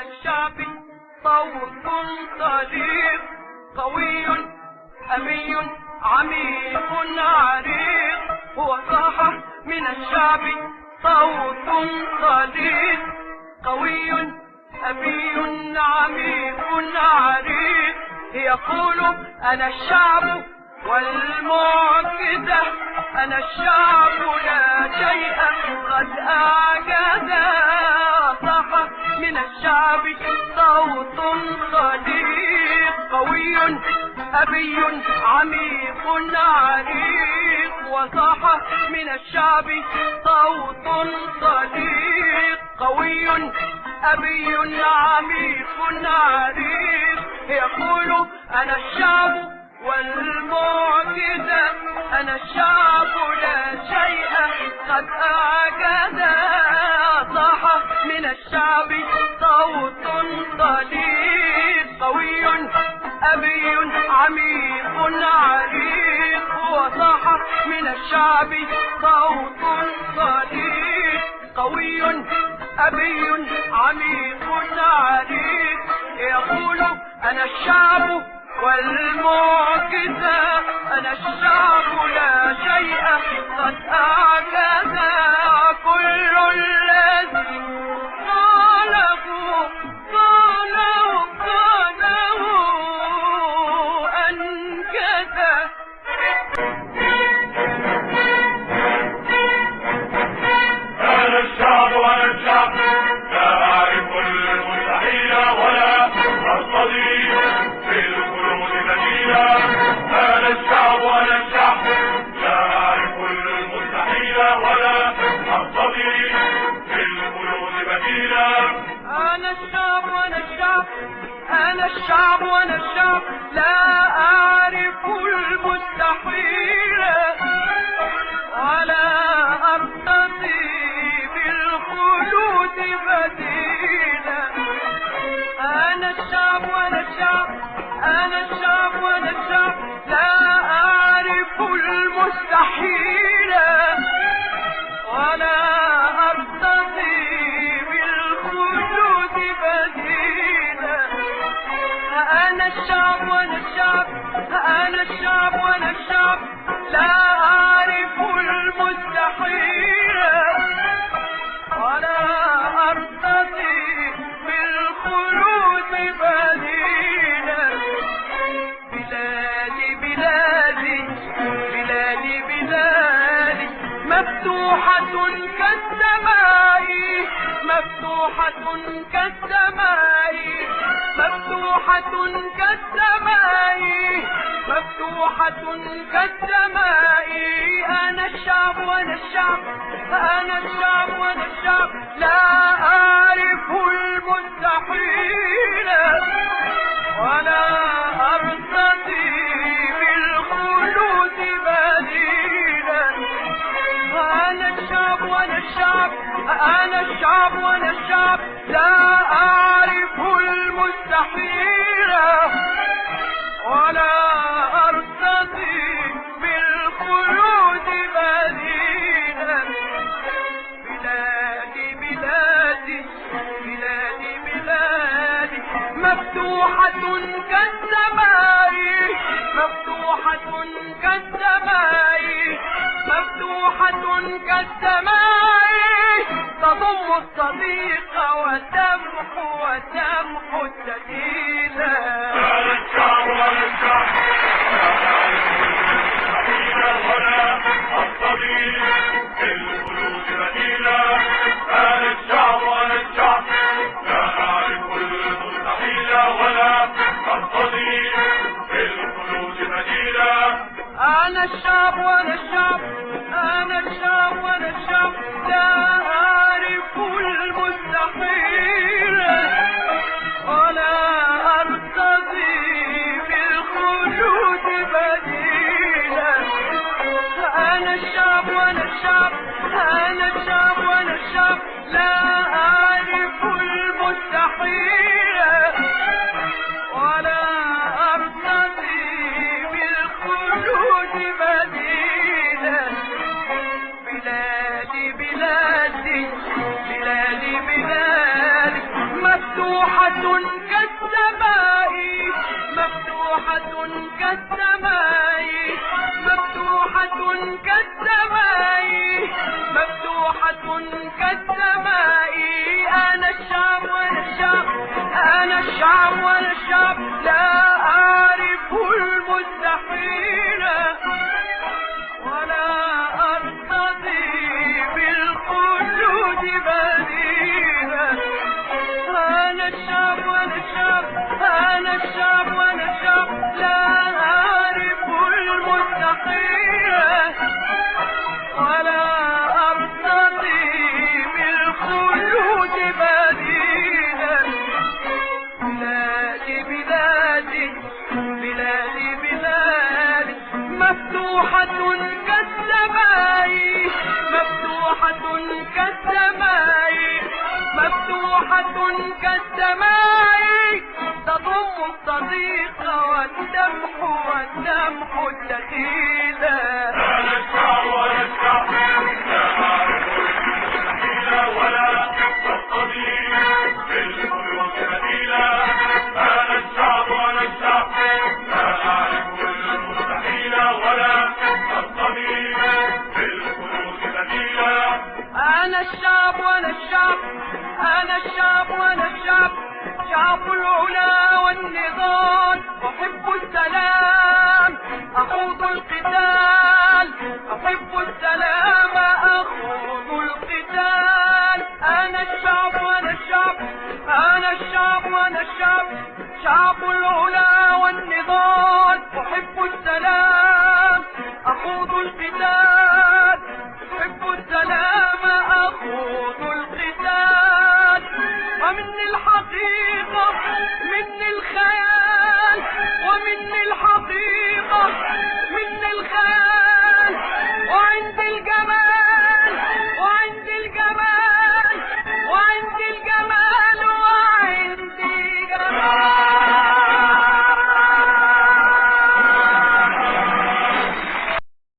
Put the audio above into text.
الشعب صوت طليق قوي أبي عميق عريق. هو صاح من الشعب صوت طليق قوي أبي عميق عريق. يقول أنا الشعب والمعجزة، أنا الشعب لا شيء قد أعجز. صاح من الشعب صوت صديق قوي أبي عميق عريق. وصاح من الشعب صوت صديق قوي أبي عميق عريق. يقول أنا الشعب والمعجزة، أنا الشعب لا شيء قد أعجز. صاح من الشعب صوت صديق قوي أبي عميق عريق. وصاح من الشعب صوت صديق قوي أبي عميق عريق. يقول أنا الشعب والمعجزة، أنا الشعب لا شيء قد أعجز. كل الذي قاله أنجز. أنا الشعب وأنا الشعب لا أعرف المستحيل ولا أرتضي في القلوب بديلا. أنا الشعب وأنا الشعب لا أعرف المستحيل ولا أرتضي في القلوب بديلا. أنا الشعب وأنا الشعب، أنا الشعب وأنا الشعب لا أعرف المستحيل ولا أرتضي بالخلود بديلا. أنا الشعب وأنا الشعب، أنا الشعب وأنا الشعب لا أعرف المستحيل ولا أرتضي بالخلود بديلا. أنا الشعب وأنا الشعب، أنا الشعب وأنا الشعب لا أعرف المستحيل ولا أرتضي بالخلود بديلا. بلادي بلادي بلادي بلادي مفتوحة كالسماء، مفتوحة كالسماء، مفتوحة كالسماء، مفتوحة كالسماء. أنا الشعب وأنا الشعب، أنا الشعب وأنا الشعب لا أعرف المستحيل ولا أرتضي بالخلود بديلا. أنا الشعب وأنا الشعب، أنا الشعب وأنا الشعب لا أعرف المستحيل ولا أرتضي بالخلود بديلا. بلادي بلادي بلادي بلادي مفتوحة كالسماء، مفتوحة كالسماء، مفتوحة كالسماء. تضم الصديق وتمحو السبيلا. أنا الشعب وأنا الشعب ولا أرتضي بالخلود بديلا. أنا الشعب وأنا الشعب لا أعرف المستحيل ولا أرتضي بالخلود بديلا. أنا الشعب وأنا الشعب، أنا الشعب وأنا الشعب لا أعرف المستحيل ولا أرتضي بالخلود بديلا. أنا الشعب وأنا الشعب، أنا الشعب وأنا الشعب لا أعرف المستحيل ولا أرتضي بالخلود بديلا. بلادي بلادي بلادي بلادي مفتوحة مفتوحة كالسماء مفتوحة كالسماء مفتوحة كالسماء مفتوحة كالسماء أنا الشعب وأنا الشعب أنا الشعب وأنا الشعب لا أعرف المستحيل ولا أرتضي بالخلود بديلا أنا الشعب وأنا الشعب أنا الشعب وأنا الشعب لا أعرف المستحيل ولا أرتضي بالخلود بديلا بلادي بلادي بلادي بلادي مفتوحة كالسماء مفتوحة كالسماء مفتوحة كالسماء تضم الصديق والدمح والدمح الدخيلة أنا الشعب وأنا الشعب لا أعرف المستحيل ولا أرتضي بالخلود بديلا أنا الشعب وأنا الشعب لا أعرف المستحيل ولا أرتضي بالخلود بديلا أنا الشعب وأنا الشعب أنا الشعب وأنا الشعب شعب العلا والنضال أحب السلام أخوض القتال أحب السلام